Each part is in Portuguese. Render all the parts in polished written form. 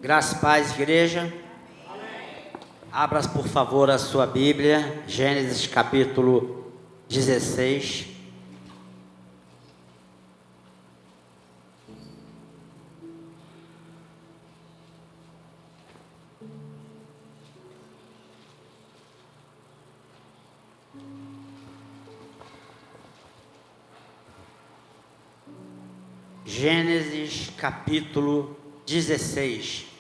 Graça e paz, igreja. Amém. Abra, por favor, a sua Bíblia, Gênesis capítulo 16. Gênesis capítulo 16.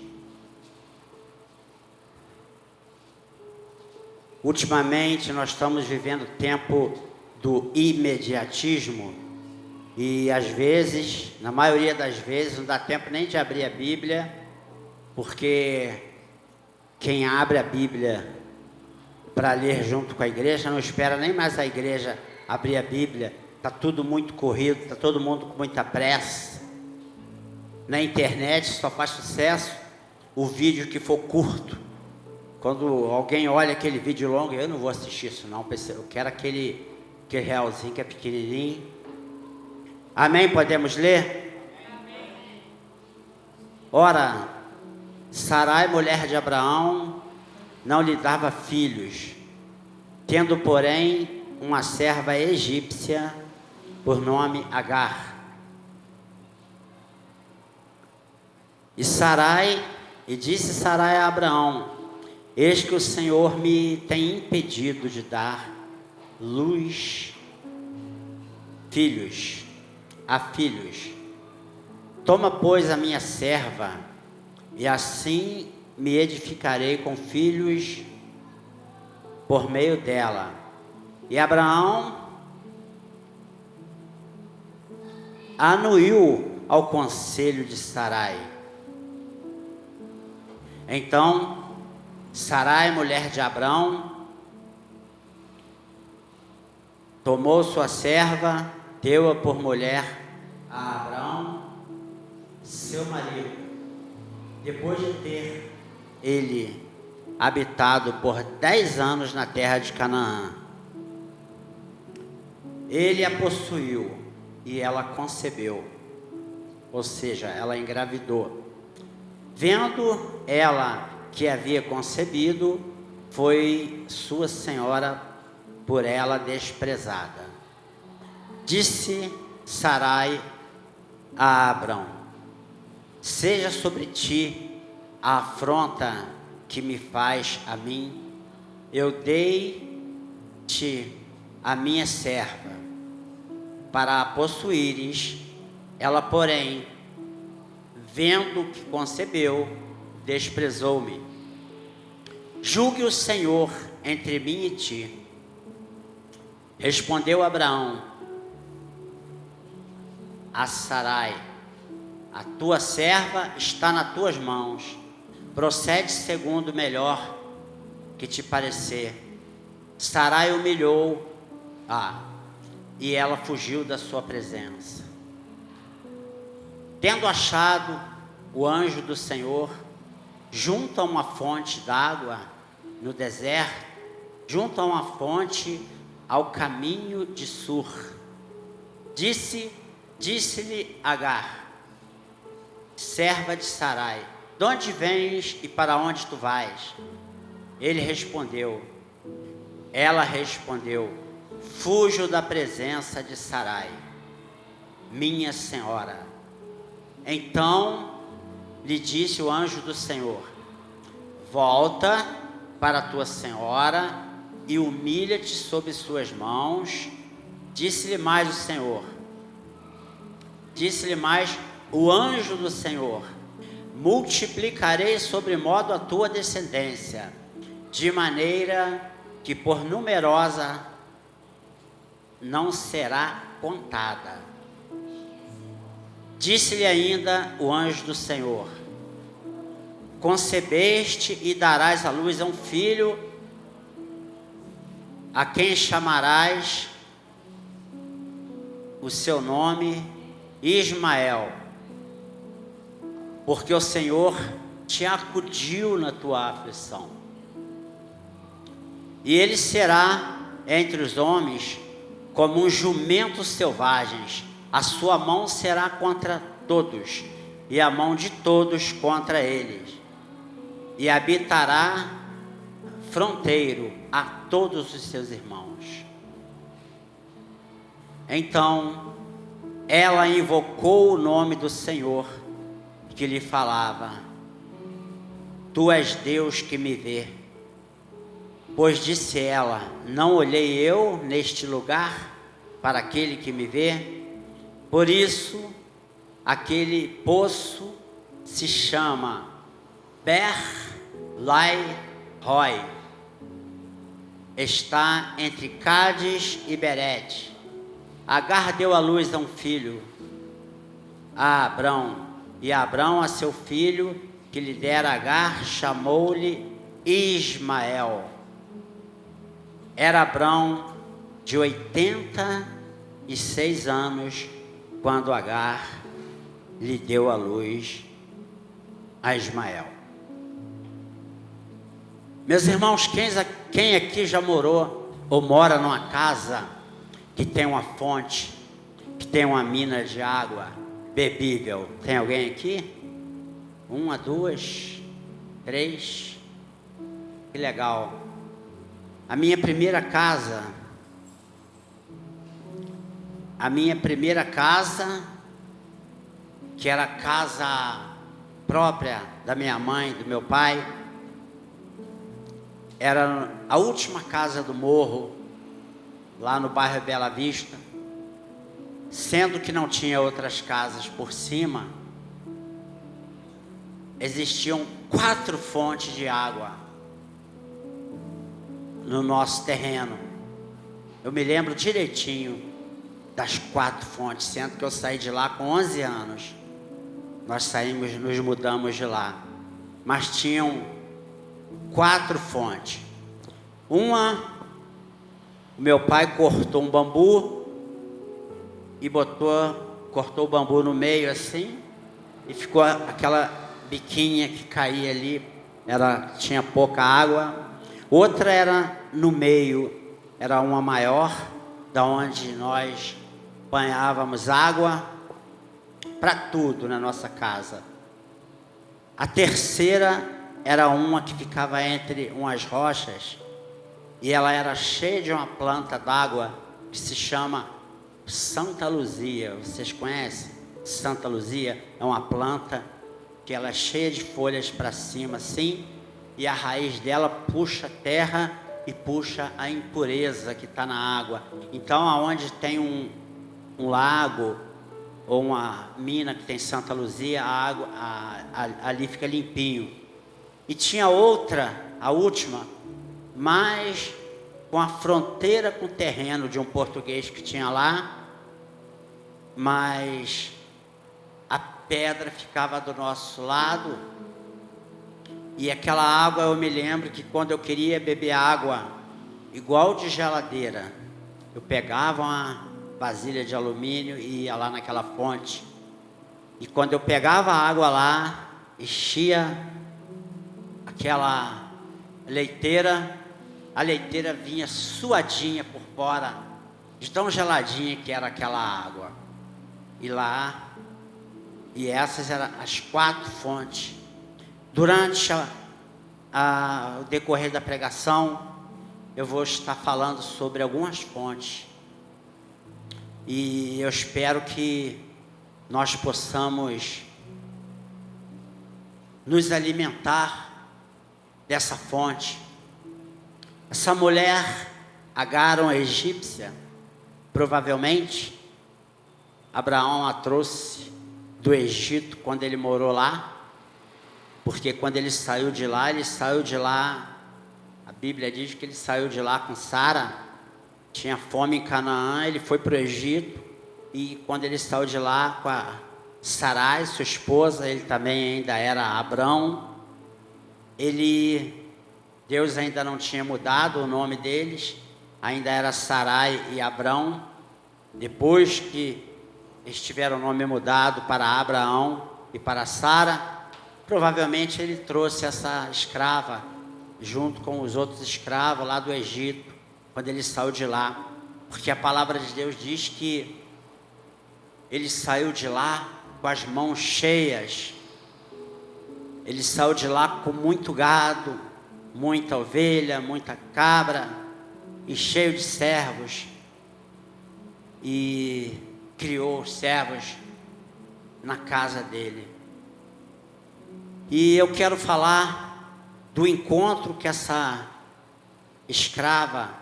Ultimamente nós estamos vivendo o tempo do imediatismo e às vezes, na maioria das vezes, não dá tempo nem de abrir a Bíblia, porque quem abre a Bíblia para ler junto com a igreja não espera nem mais a igreja abrir a Bíblia. Está tudo muito corrido, está todo mundo com muita pressa. Na internet só faz sucesso o vídeo que for curto. Quando alguém olha aquele vídeo longo, eu não vou assistir isso não, eu quero aquele realzinho que é pequenininho. Amém? Podemos ler? Amém. Ora, Sarai, mulher de Abraão, não lhe dava filhos, tendo, porém, uma serva egípcia por nome Agar. E disse Sarai a Abraão: eis que o Senhor me tem impedido de dar luz a filhos. Toma, pois, a minha serva, e assim me edificarei com filhos por meio dela. E Abraão anuiu ao conselho de Sarai. Então Sarai, mulher de Abraão, tomou sua serva, deu-a por mulher a Abraão, seu marido. Depois de ter ele habitado por 10 anos na terra de Canaã, ele a possuiu e ela concebeu, ou seja, ela engravidou. Vendo ela que havia concebido, foi sua senhora por ela desprezada. Disse Sarai a Abrão: seja sobre ti a afronta que me faz a mim. Eu dei-te a minha serva para a possuíres. Ela, porém, vendo que concebeu, desprezou-me. Julgue o Senhor entre mim e ti. Respondeu Abraão a Sarai: a tua serva está nas tuas mãos. Procede segundo o melhor que te parecer. Sarai humilhou e ela fugiu da sua presença. Tendo achado o anjo do Senhor junto a uma fonte d'água no deserto, junto a uma fonte ao caminho de Sur, disse-lhe Agar, serva de Sarai: de onde vens e para onde tu vais? Ela respondeu: fujo da presença de Sarai, minha senhora. Então lhe disse o anjo do Senhor: volta para a tua senhora e humilha-te sob suas mãos. Disse-lhe mais o anjo do Senhor: multiplicarei sobremodo a tua descendência, de maneira que por numerosa não será contada. Disse-lhe ainda o anjo do Senhor: concebeste e darás à luz a um filho, a quem chamarás o seu nome Ismael, porque o Senhor te acudiu na tua aflição. E ele será entre os homens como um jumento selvagem, a sua mão será contra todos, e a mão de todos contra eles, e habitará fronteiro a todos os seus irmãos. Então ela invocou o nome do Senhor, que lhe falava: Tu és Deus que me vê. Pois disse ela: Não olhei eu neste lugar para aquele que me vê? Por isso aquele poço se chama Ber-lai-roi. Está entre Cádiz e Berete. Agar deu à luz a um filho, a Abrão, e Abrão a seu filho, que lhe dera Agar, chamou-lhe Ismael. Era Abrão de 86 anos, quando Agar lhe deu à luz a Ismael. Meus irmãos, quem aqui já morou ou mora numa casa que tem uma fonte, que tem uma mina de água bebível? Tem alguém aqui? 1, 2, 3. Que legal. A minha primeira casa, que era a casa própria da minha mãe, do meu pai, era a última casa do morro, lá no bairro Bela Vista. Sendo que não tinha outras casas por cima, existiam 4 fontes de água no nosso terreno. Eu me lembro direitinho das 4 fontes, sendo que eu saí de lá com 11 anos. Nós nos mudamos de lá, mas tinham 4 fontes. Uma, o meu pai cortou um bambu e cortou o bambu no meio assim, e ficou aquela biquinha que caía ali, tinha pouca água. Outra era no meio, era uma maior, da onde nós banhávamos água para tudo na nossa casa. A terceira era uma que ficava entre umas rochas, e ela era cheia de uma planta d'água que se chama Santa Luzia. Vocês conhecem? Santa Luzia é uma planta que ela é cheia de folhas para cima assim, e a raiz dela puxa a terra e puxa a impureza que está na água. Então, aonde tem um lago ou uma mina que tem Santa Luzia, a água ali fica limpinho. E tinha outra, a última, mas com a fronteira com o terreno de um português que tinha lá, mas a pedra ficava do nosso lado. E aquela água, eu me lembro que quando eu queria beber água igual de geladeira, eu pegava uma vasilha de alumínio e ia lá naquela fonte. E quando eu pegava a água lá, enchia aquela leiteira, a leiteira vinha suadinha por fora, de tão geladinha que era aquela água. E essas eram as 4 fontes. Durante o decorrer da pregação, eu vou estar falando sobre algumas fontes. E eu espero que nós possamos nos alimentar dessa fonte. Essa mulher, Agar, uma egípcia, provavelmente Abraão a trouxe do Egito quando ele morou lá. Porque quando ele saiu de lá, a Bíblia diz que ele saiu de lá com Sara, tinha fome em Canaã, ele foi para o Egito, e quando ele saiu de lá com a Sarai, sua esposa, ele também ainda era Abrão, Deus ainda não tinha mudado o nome deles, ainda era Sarai e Abrão. Depois que eles tiveram o nome mudado para Abraão e para Sara, provavelmente ele trouxe essa escrava junto com os outros escravos lá do Egito, quando ele saiu de lá, porque a palavra de Deus diz que ele saiu de lá com as mãos cheias. Ele saiu de lá com muito gado, muita ovelha, muita cabra e cheio de servos. E criou os servos na casa dele. E eu quero falar do encontro que essa escrava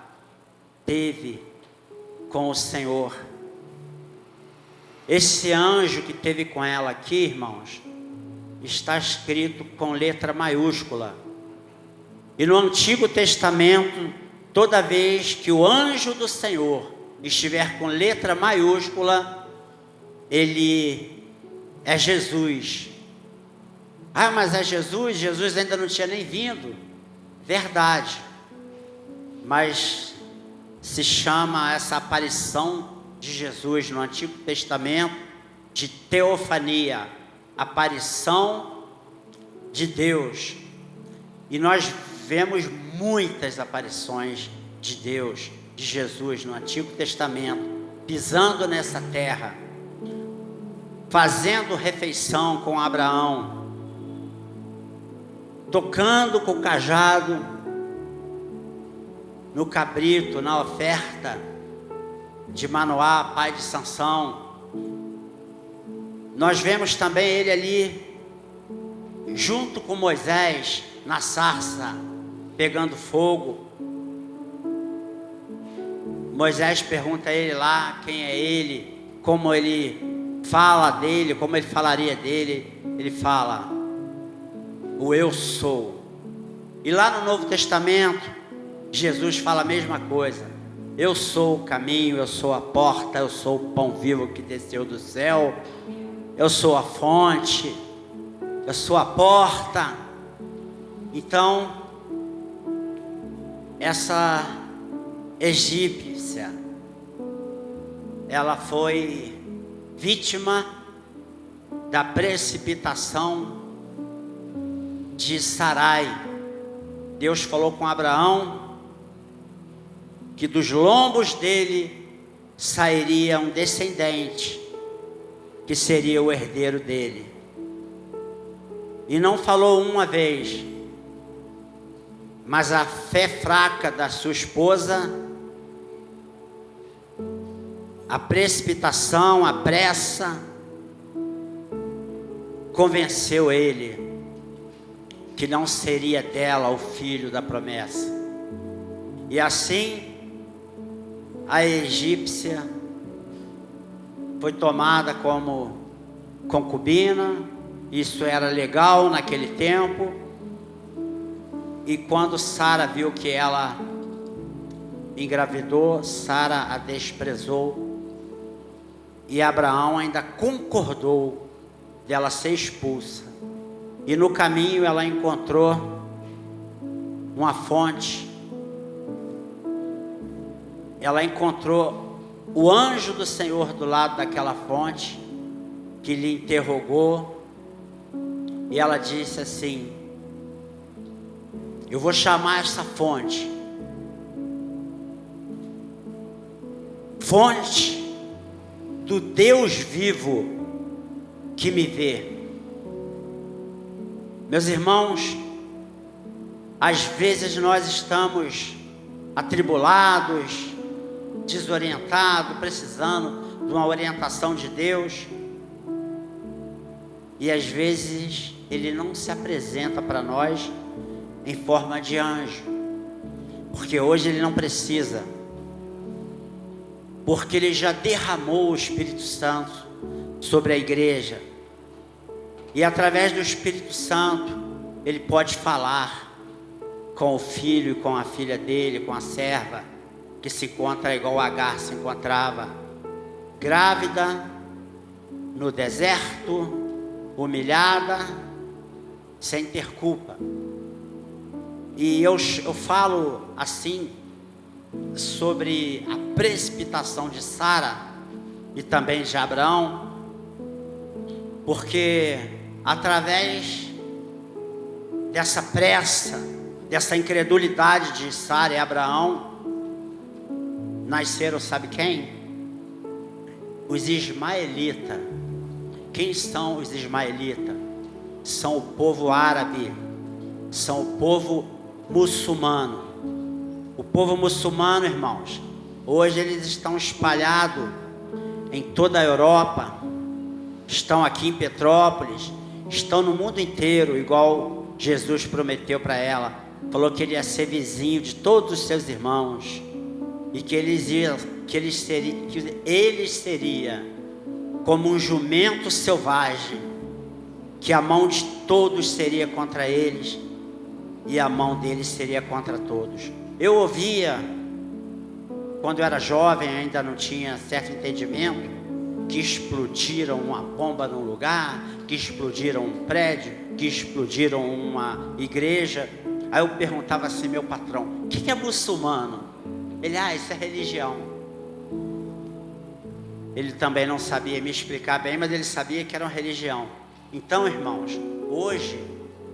teve com o Senhor. Esse anjo que teve com ela aqui, irmãos, está escrito com letra maiúscula. E no Antigo Testamento, toda vez que o anjo do Senhor estiver com letra maiúscula, ele é Jesus. Ah, mas é Jesus? Jesus ainda não tinha nem vindo. Verdade. Mas se chama essa aparição de Jesus no Antigo Testamento de teofania, aparição de Deus. E nós vemos muitas aparições de Deus, de Jesus no Antigo Testamento, pisando nessa terra, fazendo refeição com Abraão, tocando com o cajado no cabrito, na oferta de Manoá, pai de Sansão. Nós vemos também ele ali junto com Moisés na sarça, pegando fogo. Moisés pergunta a ele lá quem é ele, como ele fala dele, como ele falaria dele. Ele fala: o eu sou. E lá no Novo Testamento, Jesus fala a mesma coisa: eu sou o caminho, eu sou a porta, eu sou o pão vivo que desceu do céu, eu sou a fonte, eu sou a porta. Então, essa egípcia, ela foi vítima da precipitação de Sarai. Deus falou com Abraão que dos lombos dele sairia um descendente que seria o herdeiro dele. E não falou uma vez, mas a fé fraca da sua esposa, a precipitação, a pressa, convenceu ele que não seria dela o filho da promessa. E assim, a egípcia foi tomada como concubina. Isso era legal naquele tempo. E quando Sara viu que ela engravidou, Sara a desprezou. E Abraão ainda concordou dela ser expulsa. E no caminho ela encontrou uma fonte. Ela encontrou o anjo do Senhor do lado daquela fonte, que lhe interrogou. E ela disse assim: eu vou chamar essa fonte fonte do Deus vivo que me vê. Meus irmãos, às vezes nós estamos atribulados, desorientados, precisando de uma orientação de Deus, e às vezes Ele não se apresenta para nós em forma de anjo, porque hoje Ele não precisa, porque Ele já derramou o Espírito Santo sobre a igreja, e através do Espírito Santo Ele pode falar com o filho e com a filha dele, com a serva que se encontra igual Agar se encontrava, grávida, no deserto, humilhada, sem ter culpa. E eu falo assim sobre a precipitação de Sara e também de Abraão, porque através dessa pressa, dessa incredulidade de Sara e Abraão, nasceram, sabe quem? Os ismaelitas. Quem são os ismaelitas? São o povo árabe, são o povo muçulmano. O povo muçulmano, irmãos, hoje eles estão espalhados em toda a Europa, estão aqui em Petrópolis, estão no mundo inteiro, igual Jesus prometeu para ela. Falou que ele ia ser vizinho de todos os seus irmãos e que eles seriam como um jumento selvagem, que a mão de todos seria contra eles e a mão deles seria contra todos. Eu ouvia, quando eu era jovem, ainda não tinha certo entendimento, que explodiram uma bomba num lugar, que explodiram um prédio, que explodiram uma igreja. Aí eu perguntava assim, meu patrão, o que é muçulmano? Ele, isso é religião. Ele também não sabia me explicar bem, mas ele sabia que era uma religião. Então, irmãos, hoje,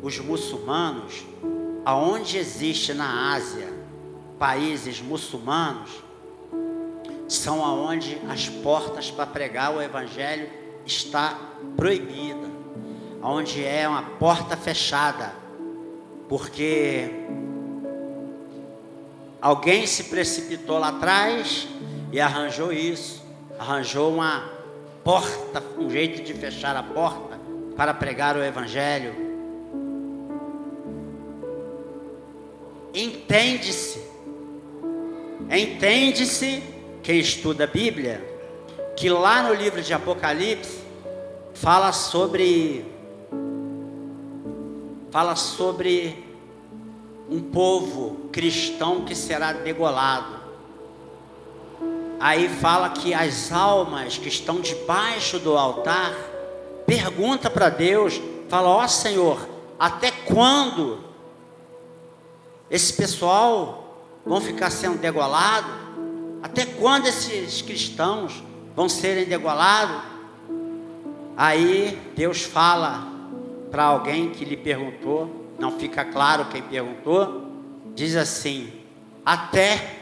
os muçulmanos, aonde existe na Ásia, países muçulmanos, são aonde as portas para pregar o evangelho está proibida, aonde é uma porta fechada, porque alguém se precipitou lá atrás e arranjou isso, arranjou uma porta, um jeito de fechar a porta para pregar o evangelho. Entende-se, quem estuda a Bíblia, que lá no livro de Apocalipse fala sobre um povo cristão que será degolado. Aí fala que as almas que estão debaixo do altar pergunta para Deus, fala, ó Senhor, até quando esse pessoal vão ficar sendo degolados? Até quando esses cristãos vão serem degolados? Aí Deus fala para alguém que lhe perguntou, não fica claro quem perguntou, diz assim, até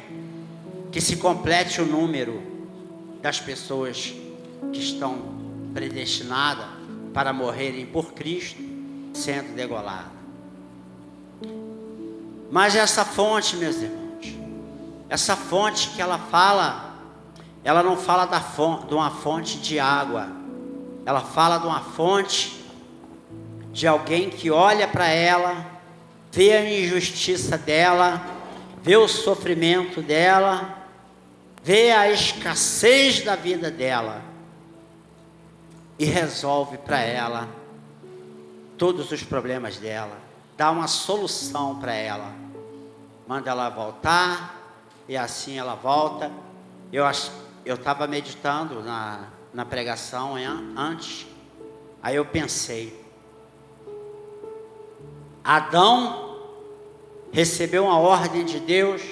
que se complete o número das pessoas que estão predestinadas para morrerem por Cristo, sendo degoladas. Mas essa fonte, meus irmãos, essa fonte que ela fala, ela não fala de uma fonte de água, ela fala de uma fonte de alguém que olha para ela, vê a injustiça dela, vê o sofrimento dela, vê a escassez da vida dela e resolve para ela todos os problemas dela, dá uma solução para ela, manda ela voltar e assim ela volta. Eu estava meditando na pregação antes, aí eu pensei, Adão recebeu uma ordem de Deus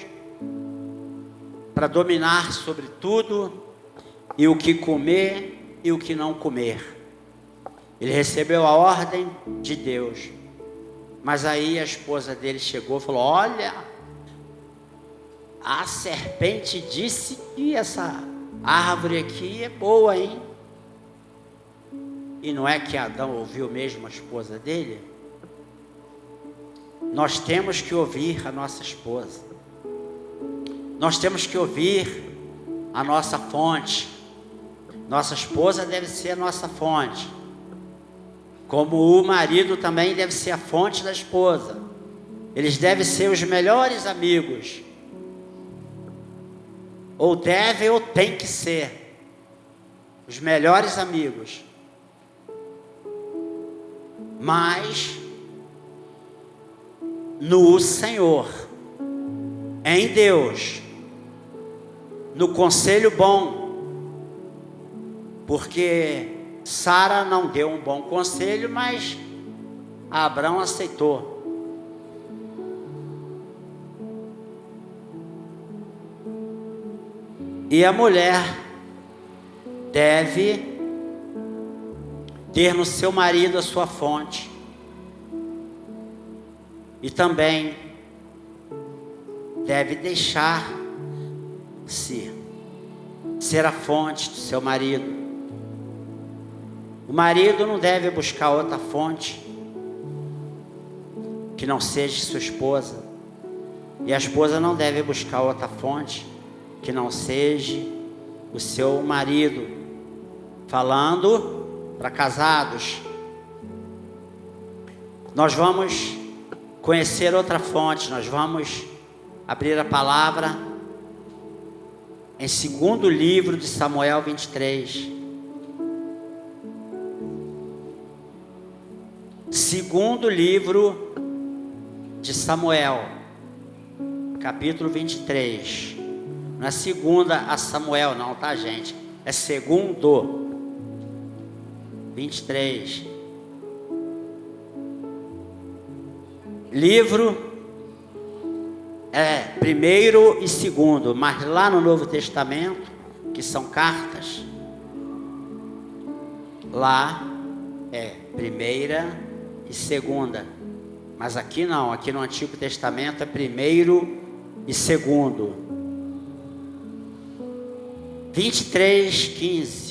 para dominar sobre tudo e o que comer e o que não comer. Ele recebeu a ordem de Deus, mas aí a esposa dele chegou e falou, olha, a serpente disse que essa árvore aqui é boa, hein? E não é que Adão ouviu mesmo a esposa dele? Nós temos que ouvir a nossa esposa, nós temos que ouvir a nossa fonte. Nossa esposa deve ser a nossa fonte, como o marido também deve ser a fonte da esposa. Eles devem ser os melhores amigos, ou devem ou tem que ser os melhores amigos. Mas no Senhor, em Deus, no conselho bom, porque Sara não deu um bom conselho, mas Abraão aceitou. E a mulher deve ter no seu marido a sua fonte, e também deve deixar-se ser a fonte do seu marido. O marido não deve buscar outra fonte que não seja sua esposa. E a esposa não deve buscar outra fonte que não seja o seu marido. Falando para casados, nós vamos conhecer outra fonte. Nós vamos abrir a palavra em 2º livro de Samuel 23. 2º livro de Samuel, capítulo 23. Não é segunda a Samuel não, tá, gente? É 2º 23. Livro é 1º e 2º, mas lá no Novo Testamento, que são cartas, lá é 1ª e 2ª, mas aqui não, aqui no Antigo Testamento é 1º e 2º. 23:15.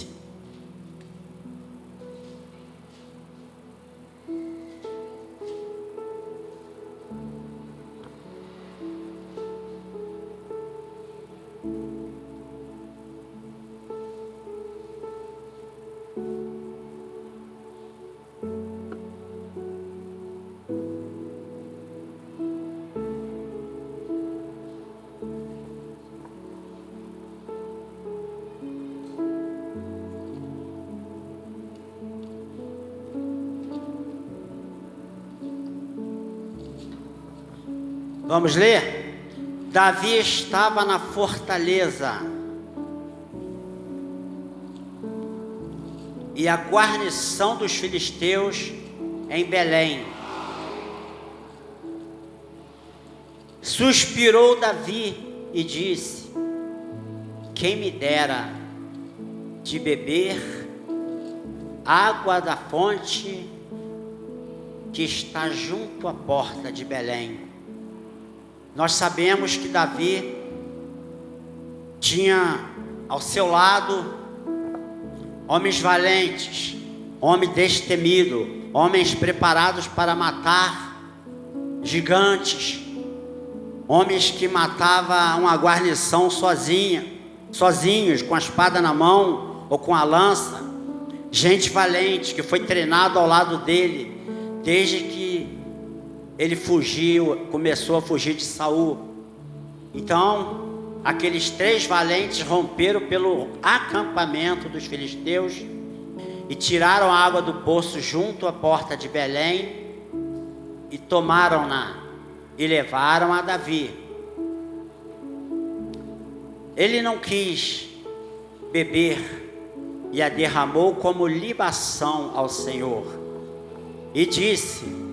Vamos ler? Davi estava na fortaleza e a guarnição dos filisteus em Belém. Suspirou Davi e disse: quem me dera de beber água da fonte que está junto à porta de Belém. Nós sabemos que Davi tinha ao seu lado homens valentes, homem destemido, homens preparados para matar gigantes, homens que matavam uma guarnição sozinhos, com a espada na mão ou com a lança. Gente valente que foi treinado ao lado dele desde que ele começou a fugir de Saul. Então, aqueles 3 valentes romperam pelo acampamento dos filisteus e tiraram a água do poço junto à porta de Belém e tomaram-na e levaram a Davi. Ele não quis beber e a derramou como libação ao Senhor e disse: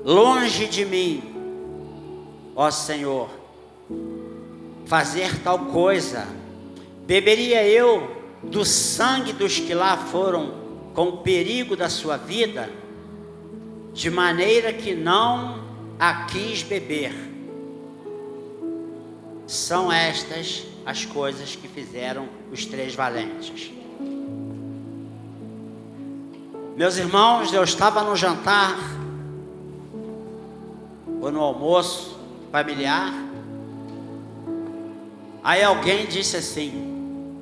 longe de mim, ó Senhor, fazer tal coisa. Beberia eu do sangue dos que lá foram com o perigo da sua vida, de maneira que não a quis beber. São estas as coisas que fizeram os 3 valentes. Meus irmãos, eu estava no jantar ou no almoço familiar, aí alguém disse assim: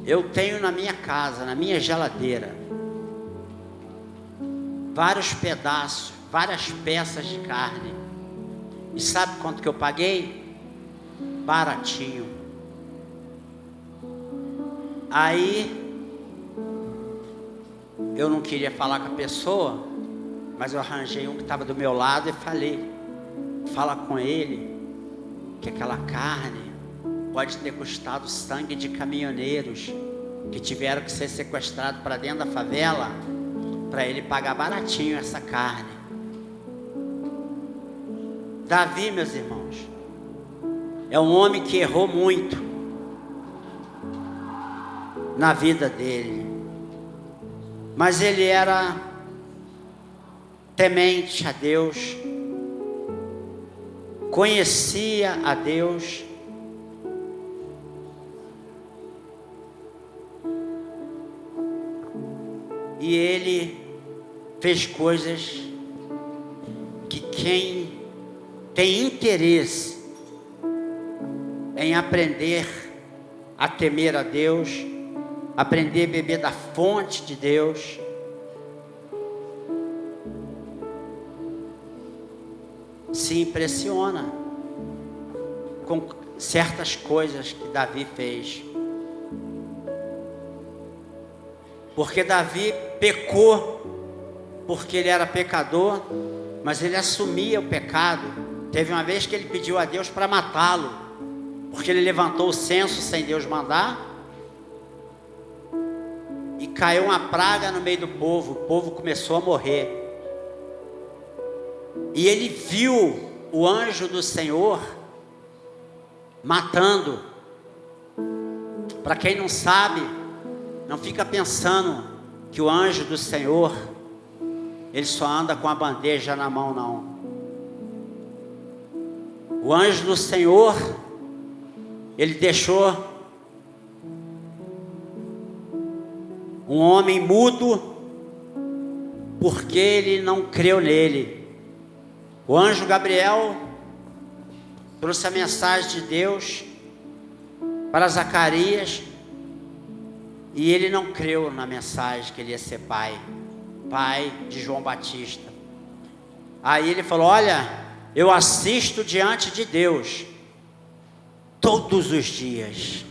eu tenho na minha casa, na minha geladeira, vários pedaços, várias peças de carne, e sabe quanto que eu paguei? Baratinho. Aí eu não queria falar com a pessoa, mas eu arranjei um que estava do meu lado e falei: fala com ele que aquela carne pode ter custado sangue de caminhoneiros que tiveram que ser sequestrados para dentro da favela, para ele pagar baratinho essa carne. Davi, meus irmãos, é um homem que errou muito na vida dele, mas ele era temente a Deus, conhecia a Deus, E ele fez coisas que quem tem interesse em aprender a temer a Deus, aprender a beber da fonte de Deus, se impressiona com certas coisas que Davi fez. Porque Davi pecou, porque ele era pecador, mas ele assumia o pecado. Teve uma vez que ele pediu a Deus para matá-lo, porque ele levantou o censo sem Deus mandar, e caiu uma praga no meio do povo, o povo começou a morrer. E ele viu o anjo do Senhor matando. Para quem não sabe, não fica pensando que o anjo do Senhor, ele só anda com a bandeja na mão, não. O anjo do Senhor, ele deixou um homem mudo, porque ele não creu nele. O anjo Gabriel trouxe a mensagem de Deus para Zacarias, e ele não creu na mensagem que ele ia ser pai de João Batista. Aí ele falou: olha, eu assisto diante de Deus todos os dias,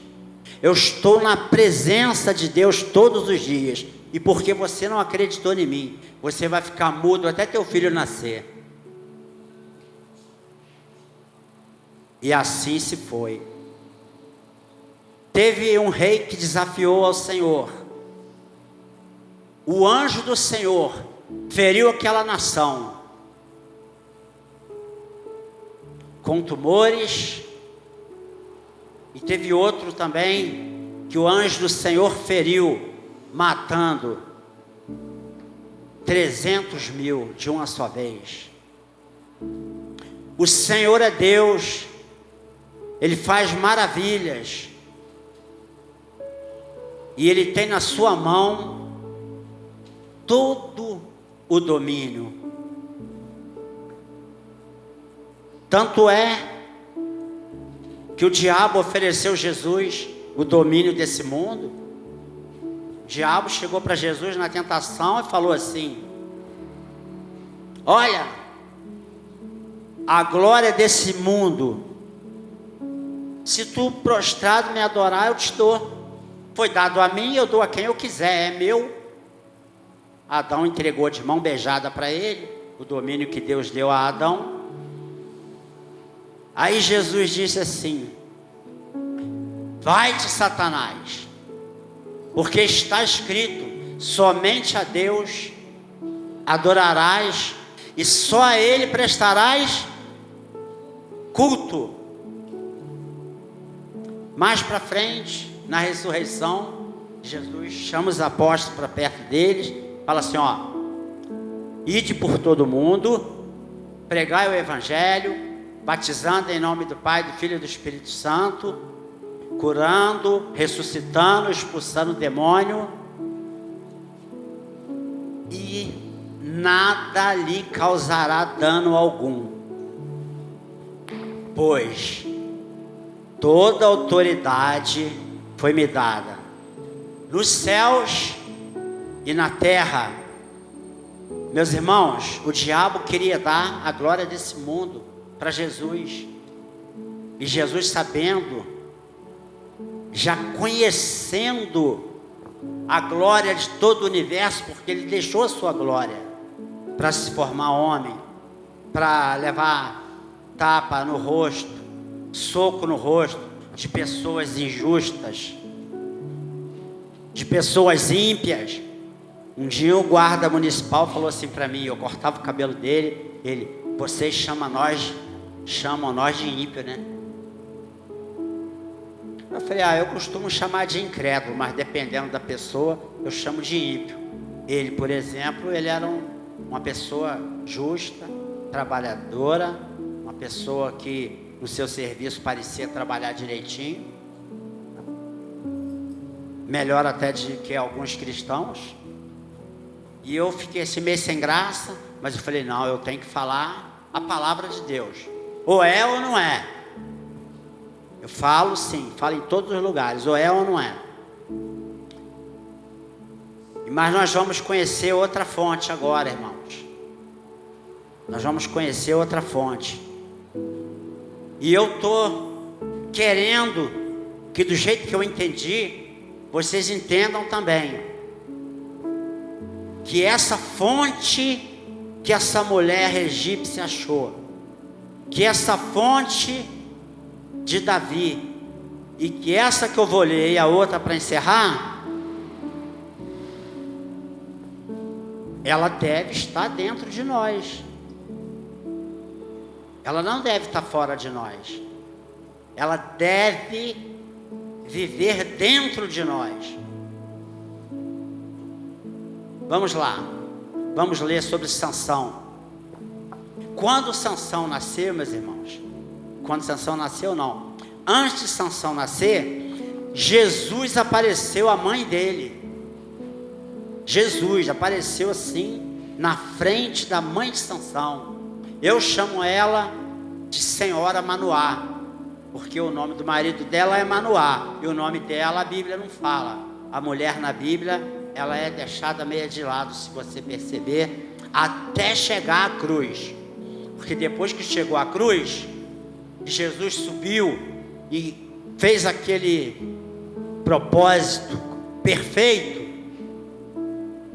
eu estou na presença de Deus todos os dias, e porque você não acreditou em mim, você vai ficar mudo até teu filho nascer. E assim se foi. Teve um rei que desafiou ao Senhor. O anjo do Senhor feriu aquela nação com tumores. E teve outro também que o anjo do Senhor feriu, matando 300.000 de uma só vez. O Senhor é Deus, Ele faz maravilhas, e Ele tem na sua mão todo o domínio. Tanto é que o diabo ofereceu a Jesus o domínio desse mundo. O diabo chegou para Jesus na tentação e falou assim: olha, a glória desse mundo, se tu prostrado me adorar, eu te dou. Foi dado a mim, eu dou a quem eu quiser, é meu. Adão entregou de mão beijada para ele o domínio que Deus deu a Adão. Aí Jesus disse assim: vai-te, Satanás, porque está escrito, somente a Deus adorarás e só a Ele prestarás culto. Mais para frente, na ressurreição, Jesus chama os apóstolos para perto deles, fala assim: ó, ide por todo mundo, pregai o evangelho, batizando em nome do Pai, do Filho e do Espírito Santo, curando, ressuscitando, expulsando o demônio, e nada lhe causará dano algum, pois toda autoridade foi me dada nos céus e na terra. Meus irmãos, o diabo queria dar a glória desse mundo para Jesus, e Jesus, sabendo, já conhecendo a glória de todo o universo, porque Ele deixou a sua glória para se formar homem, para levar tapa no rosto, soco no rosto de pessoas injustas, de pessoas ímpias. Um dia o guarda municipal falou assim para mim, eu cortava o cabelo dele, ele: vocês chamam nós de ímpio, né? Eu falei: eu costumo chamar de incrédulo, mas dependendo da pessoa, eu chamo de ímpio. Ele, por exemplo, ele era uma pessoa justa, trabalhadora, uma pessoa que no seu serviço parecia trabalhar direitinho, melhor até do que alguns cristãos. E eu fiquei assim meio sem graça, mas eu falei, não, eu tenho que falar a palavra de Deus. Ou é ou não é. Eu falo sim, falo em todos os lugares, ou é ou não é. Mas nós vamos conhecer outra fonte agora, irmãos. Nós vamos conhecer outra fonte. E eu estou querendo que do jeito que eu entendi, vocês entendam também. Que essa fonte que essa mulher egípcia achou, que essa fonte de Davi, e que essa que eu vou ler e a outra para encerrar, ela deve estar dentro de nós. Ela não deve estar fora de nós. Ela deve viver dentro de nós. Vamos lá. Vamos ler sobre Sansão. Quando Sansão nasceu, meus irmãos, quando Sansão nasceu, não. Antes de Sansão nascer, Jesus apareceu à mãe dele. Jesus apareceu assim, na frente da mãe de Sansão. Eu chamo ela de Senhora Manoá, porque o nome do marido dela é Manoá, e o nome dela a Bíblia não fala. A mulher na Bíblia, ela é deixada meio de lado, se você perceber, até chegar à cruz. Porque depois que chegou à cruz, Jesus subiu e fez aquele propósito perfeito.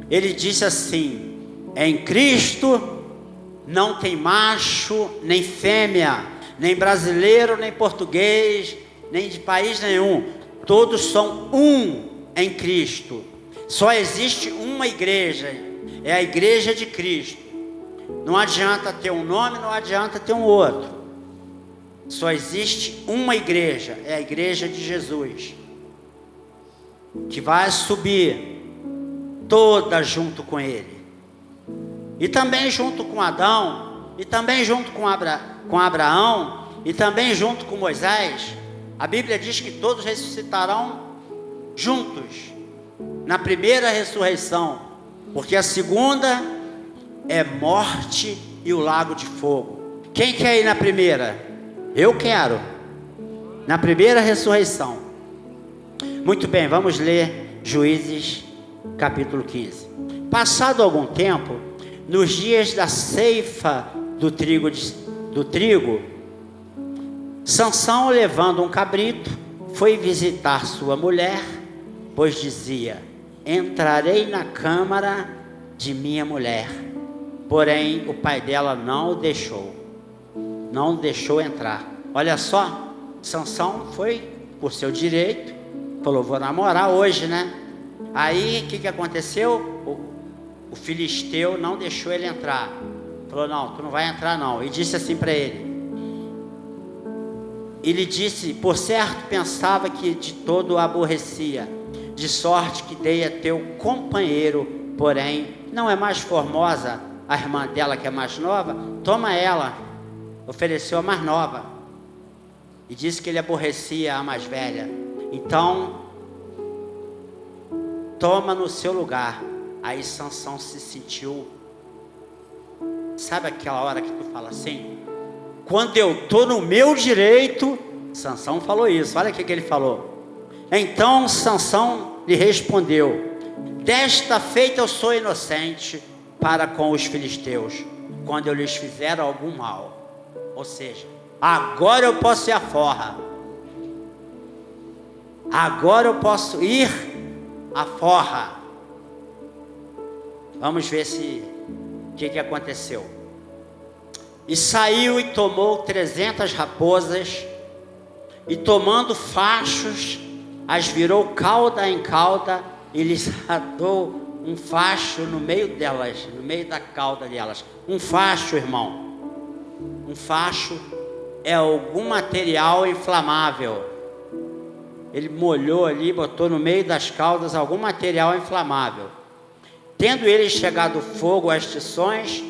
Ele disse assim: em Cristo não tem macho, nem fêmea, nem brasileiro, nem português, nem de país nenhum. Todos são um em Cristo. Só existe uma igreja, é a igreja de Cristo. Não adianta ter um nome, não adianta ter um outro. Só existe uma igreja, é a igreja de Jesus, que vai subir toda junto com ele. E também junto com Adão, e também junto com Abraão, e também junto com Moisés. A Bíblia diz que todos ressuscitarão juntos, na primeira ressurreição, porque a segunda é morte e o lago de fogo. Quem quer ir na primeira? Eu quero, na primeira ressurreição. Muito bem, vamos ler Juízes capítulo 15. Passado algum tempo, nos dias da ceifa do trigo, Sansão, levando um cabrito, foi visitar sua mulher, pois dizia: entrarei na câmara de minha mulher. Porém, o pai dela não deixou entrar. Olha só, Sansão foi por seu direito, falou: vou namorar hoje, né? Aí, o que aconteceu? O filisteu não deixou ele entrar. Falou: não, tu não vai entrar não. E disse assim para ele. Ele disse: por certo pensava que de todo o aborrecia, de sorte que dei a teu companheiro, porém não é mais formosa a irmã dela que é mais nova? Toma ela. Ofereceu a mais nova. E disse que ele aborrecia a mais velha. Então, toma no seu lugar. Aí Sansão se sentiu, sabe aquela hora que tu fala assim, quando eu estou no meu direito? Sansão falou isso, olha o que ele falou. Então Sansão lhe respondeu: desta feita eu sou inocente para com os filisteus, quando eu lhes fizer algum mal. Ou seja, agora eu posso ir à forra, agora eu posso ir à forra. Vamos ver o que aconteceu. E saiu e tomou 300 raposas, e tomando fachos, as virou cauda em cauda, e lhes atou um facho no meio delas, no meio da cauda delas. Um facho, irmão, um facho é algum material inflamável. Ele molhou ali, botou no meio das caudas algum material inflamável. Tendo ele chegado fogo às tições,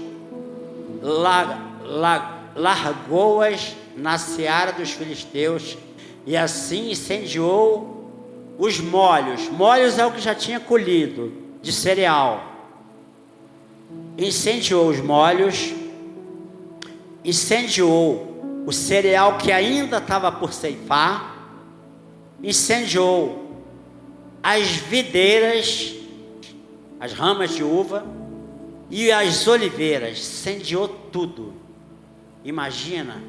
largou-as na seara dos filisteus, e assim incendiou os molhos. Molhos é o que já tinha colhido de cereal. incendiou os molhos, incendiou o cereal que ainda estava por ceifar, incendiou as videiras, as ramas de uva e as oliveiras, incendiou tudo. Imagina.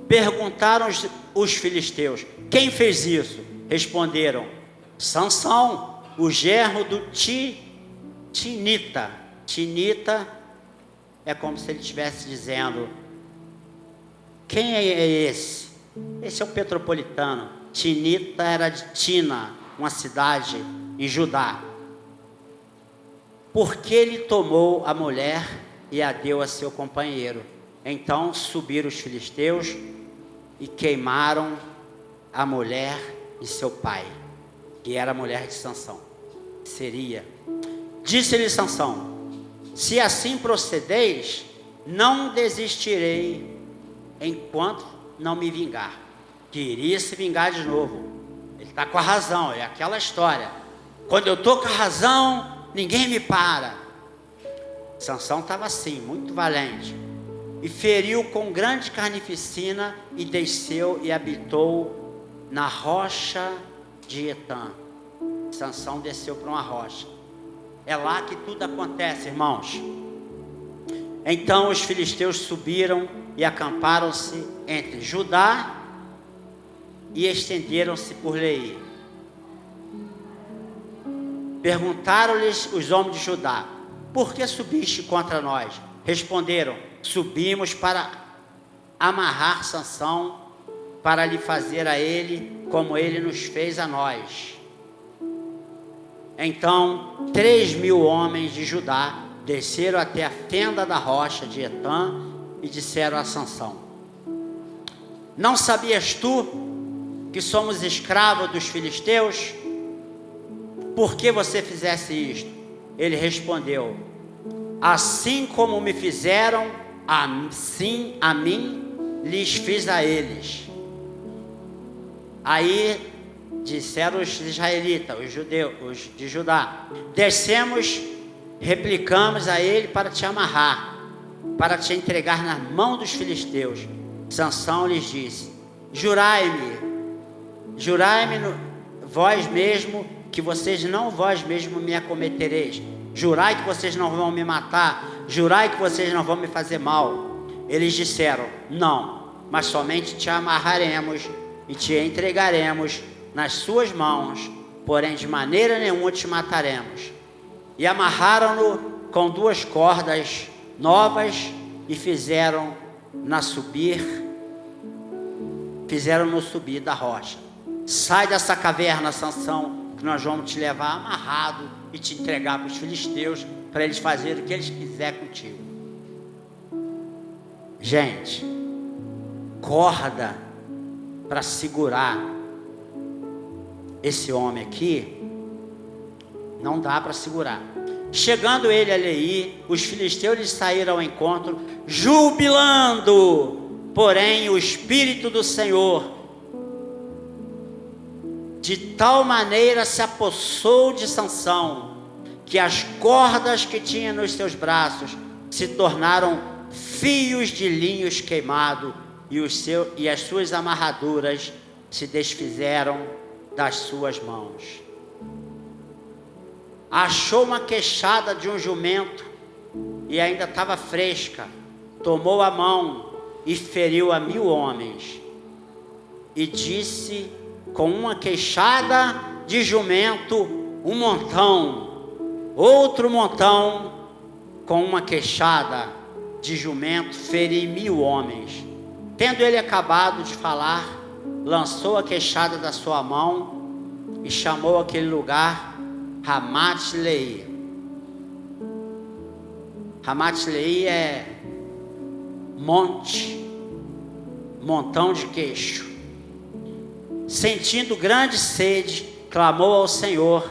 Perguntaram os filisteus: quem fez isso? Responderam: Sansão, o genro do Tinita. Tinita é como se ele estivesse dizendo: quem é esse? Esse é o petropolitano. Tinita era de Tina, uma cidade em Judá. Porque ele tomou a mulher e a deu a seu companheiro. Então subiram os filisteus e queimaram a mulher de seu pai, que era a mulher de Sansão. Disse-lhe Sansão: se assim procedeis, não desistirei enquanto não me vingar. Queria se vingar de novo. Ele está com a razão, é aquela história. Quando eu estou com a razão, ninguém me para. Sansão estava assim, muito valente. E feriu com grande carnificina e desceu e habitou na rocha de Etã. Sansão desceu para uma rocha. É lá que tudo acontece, irmãos. Então os filisteus subiram e acamparam-se entre Judá e estenderam-se por Leí. Perguntaram-lhes os homens de Judá: por que subiste contra nós? Responderam: subimos para amarrar Sansão, para lhe fazer a ele como ele nos fez a nós. Então 3.000 homens de Judá desceram até a fenda da rocha de Etã e disseram a Sansão: não sabias tu que somos escravos dos filisteus? Por que você fizesse isto? Ele respondeu: assim como me fizeram, assim a mim lhes fiz a eles. Aí disseram os israelitas, os judeus, os de Judá: descemos, replicamos a ele para te amarrar, para te entregar na mão dos filisteus. Sansão lhes disse: jurai-me vós mesmo, que vós mesmo me acometereis. Jurai que vocês não vão me matar, jurai que vocês não vão me fazer mal. Eles disseram: não, mas somente te amarraremos e te entregaremos nas suas mãos, porém de maneira nenhuma te mataremos. E amarraram-no com 2 cordas novas e fizeram-no subir da rocha. Sai dessa caverna, Sansão, que nós vamos te levar amarrado e te entregar para os filisteus, para eles fazerem o que eles quiserem contigo. Gente, corda para segurar esse homem aqui, não dá para segurar. Chegando ele a Leí, os filisteus lhe saíram ao encontro, jubilando. Porém o Espírito do Senhor de tal maneira se apossou de Sansão, que as cordas que tinha nos seus braços se tornaram fios de linhos queimados, e as suas amarraduras se desfizeram das suas mãos. Achou uma queixada de um jumento, e ainda estava fresca, tomou a mão e feriu a 1.000 homens, e disse com uma queixada de jumento um montão, outro montão, com uma queixada de jumento feri 1.000 homens. Tendo ele acabado de falar, lançou a queixada da sua mão e chamou aquele lugar Ramat-Leí. Ramat-Leí é montão de queixo. Sentindo grande sede, clamou ao Senhor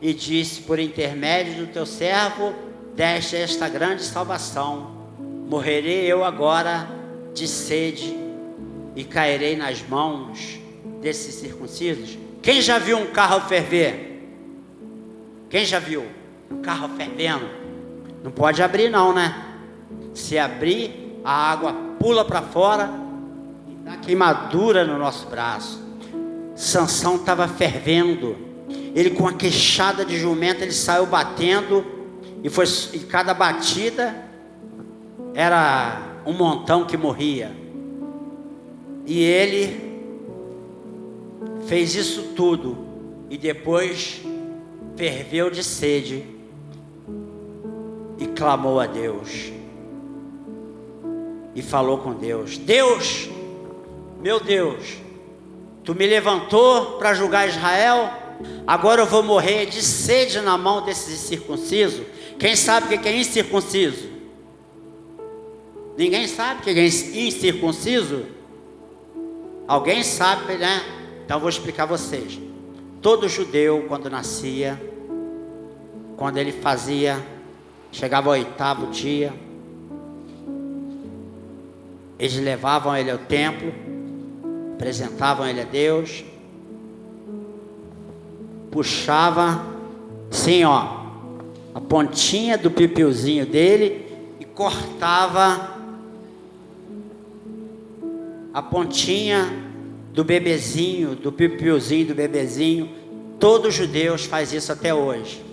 e disse: por intermédio do teu servo deste esta grande salvação. Morrerei eu agora de sede e cairei nas mãos desses circuncisos? Quem já viu um carro ferver? Quem já viu um carro fervendo? Não pode abrir não, né? Se abrir, a água pula para fora e dá queimadura no nosso braço. Sansão estava fervendo. Ele, com a queixada de jumento, ele saiu batendo. E cada batida era um montão que morria. E ele fez isso tudo. E depois ferveu de sede e clamou a Deus. E falou com Deus: Deus, meu Deus, Tu me levantou para julgar Israel, agora eu vou morrer de sede na mão desses incircuncisos. Quem sabe o que é incircunciso? Ninguém sabe o que é incircunciso? Alguém sabe, né? Então eu vou explicar a vocês. Todo judeu, quando nascia, quando ele chegava ao 8º dia, eles levavam ele ao templo, apresentavam ele a Deus, puxava assim, ó, a pontinha do pipiozinho dele e cortava a pontinha do bebezinho, do pipiozinho do bebezinho. Todos os judeus fazem isso até hoje.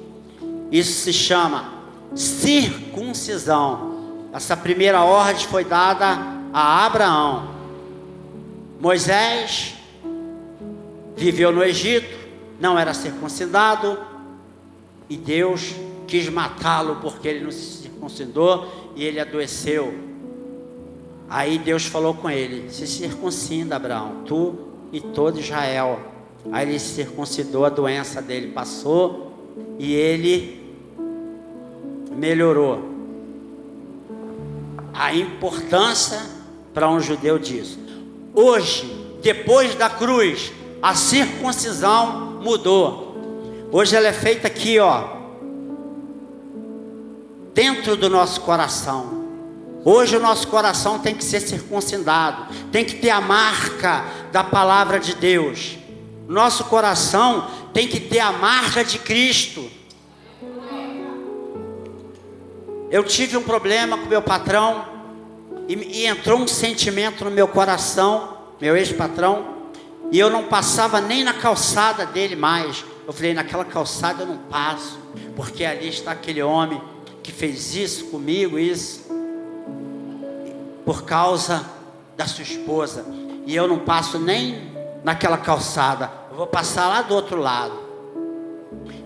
Isso se chama circuncisão. Essa primeira ordem foi dada a Abraão. Moisés viveu no Egito, não era circuncidado, e Deus quis matá-lo porque ele não se circuncidou e ele adoeceu. Aí Deus falou com ele: se circuncida, Abraão, tu e todo Israel. Aí ele se circuncidou, a doença dele passou e ele melhorou. A importância para um judeu disso. Hoje, depois da cruz, a circuncisão mudou. Hoje ela é feita aqui, ó, dentro do nosso coração. Hoje o nosso coração tem que ser circuncidado, tem que ter a marca da palavra de Deus. Nosso coração tem que ter a marca de Cristo. Eu tive um problema com meu patrão e entrou um sentimento no meu coração, meu ex-patrão, e eu não passava nem na calçada dele mais. Eu falei: naquela calçada eu não passo, porque ali está aquele homem que fez isso comigo, isso, por causa da sua esposa, e eu não passo nem naquela calçada, eu vou passar lá do outro lado.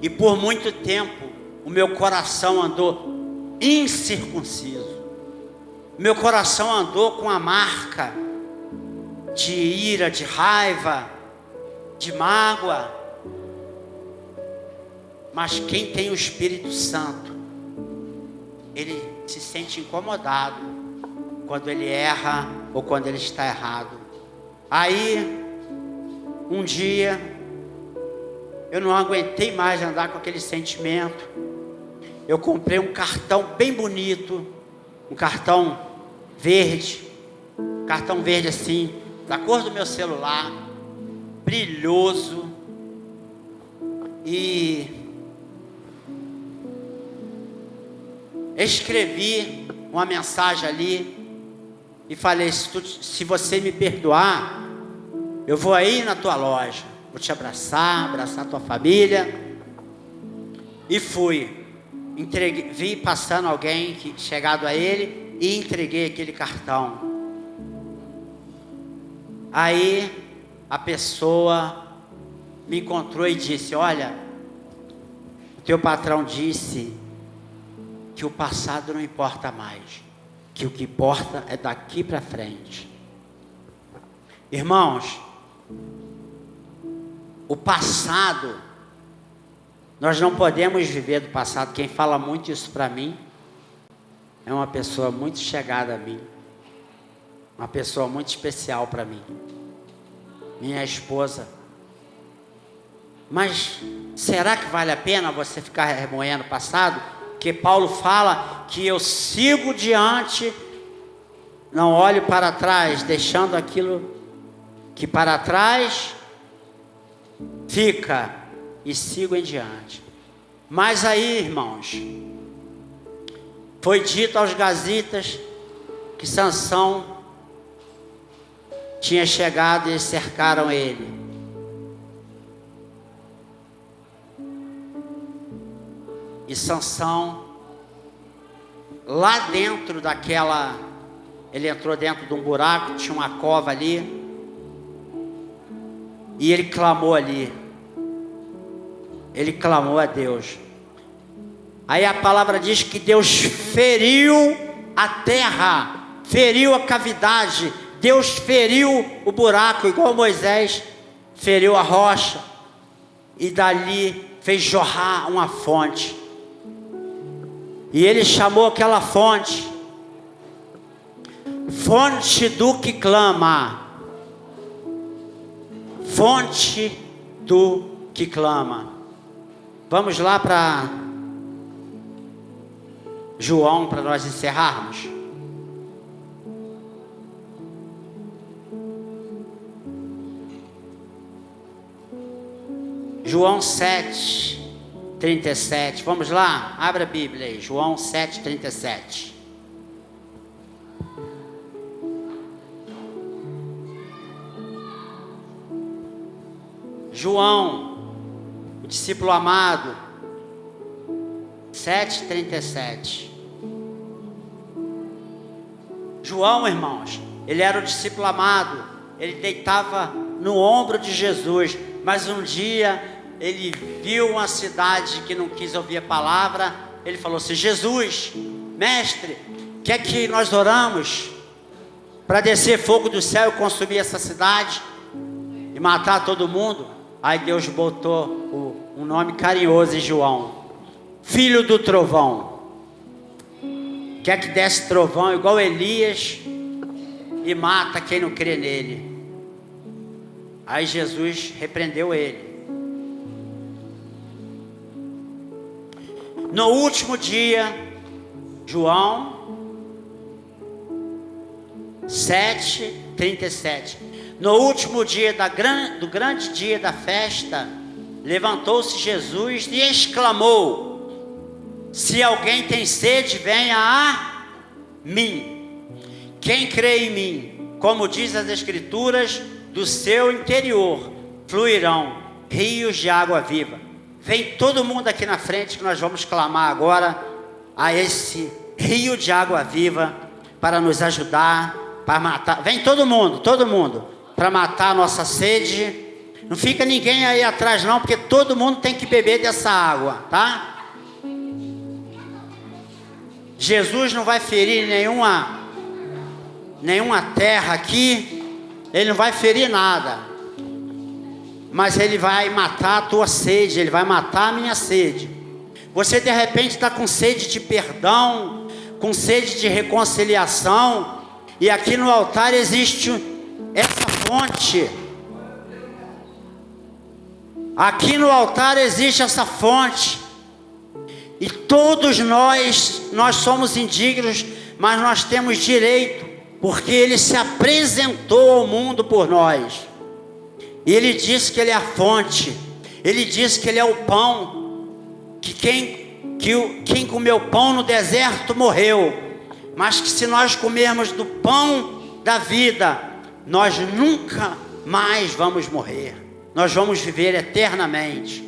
E por muito tempo o meu coração andou incircunciso. Meu coração andou com a marca de ira, de raiva, de mágoa. Mas quem tem o Espírito Santo, ele se sente incomodado quando ele erra ou quando ele está errado. Aí, um dia, eu não aguentei mais andar com aquele sentimento. Eu comprei um cartão bem bonito, um cartão verde assim, da cor do meu celular, brilhoso, e escrevi uma mensagem ali e falei: se você me perdoar, eu vou aí na tua loja, vou te abraçar a tua família. E fui, vi passando alguém chegado a ele e entreguei aquele cartão. Aí a pessoa me encontrou e disse: olha, o teu patrão disse que o passado não importa mais, que o que importa é daqui para frente. Irmãos, o passado, nós não podemos viver do passado. Quem fala muito isso para mim é uma pessoa muito chegada a mim, uma pessoa muito especial para mim, minha esposa. Mas será que vale a pena você ficar remoendo o passado? Porque Paulo fala que eu sigo diante, não olho para trás, deixando aquilo que para trás fica, e sigo em diante. Mas aí, irmãos, foi dito aos gazitas que Sansão tinha chegado e eles cercaram ele. E Sansão, lá dentro daquela, ele entrou dentro de um buraco, tinha uma cova ali, e ele clamou ali. Ele clamou a Deus. Aí a palavra diz que Deus feriu a terra, feriu a cavidade, Deus feriu o buraco, igual Moisés feriu a rocha, e dali fez jorrar uma fonte. E ele chamou aquela fonte, fonte do que clama. Fonte do que clama. Vamos lá para João, para nós encerrarmos. João 7:37. Vamos lá? Abra a Bíblia aí. João 7:37. João, o discípulo amado, 7:37. João, irmãos, ele era o discípulo amado, ele deitava no ombro de Jesus, mas um dia ele viu uma cidade que não quis ouvir a palavra. Ele falou assim: Jesus, mestre, quer que nós oramos para descer fogo do céu e consumir essa cidade e matar todo mundo? Aí Deus botou um nome carinhoso em João: filho do trovão. Quer que desce trovão igual Elias e mata quem não crê nele. Aí Jesus repreendeu ele. No último dia, João 7:37. No último dia do grande dia da festa, levantou-se Jesus e exclamou: se alguém tem sede, venha a mim. Quem crê em mim, como diz as Escrituras, do seu interior fluirão rios de água viva. Vem todo mundo aqui na frente que nós vamos clamar agora a esse rio de água viva para nos ajudar, para matar. Vem todo mundo, para matar a nossa sede. Não fica ninguém aí atrás não, porque todo mundo tem que beber dessa água, tá? Jesus não vai ferir nenhuma terra aqui, ele não vai ferir nada, mas ele vai matar a tua sede, ele vai matar a minha sede. Você de repente está com sede de perdão, com sede de reconciliação, e aqui no altar existe essa fonte. Aqui no altar existe essa fonte. E todos nós somos indignos, mas nós temos direito, porque ele se apresentou ao mundo por nós. E ele disse que ele é a fonte. Ele disse que ele é o pão, que quem comeu pão no deserto morreu, mas que se nós comermos do pão da vida, nós nunca mais vamos morrer. Nós vamos viver eternamente.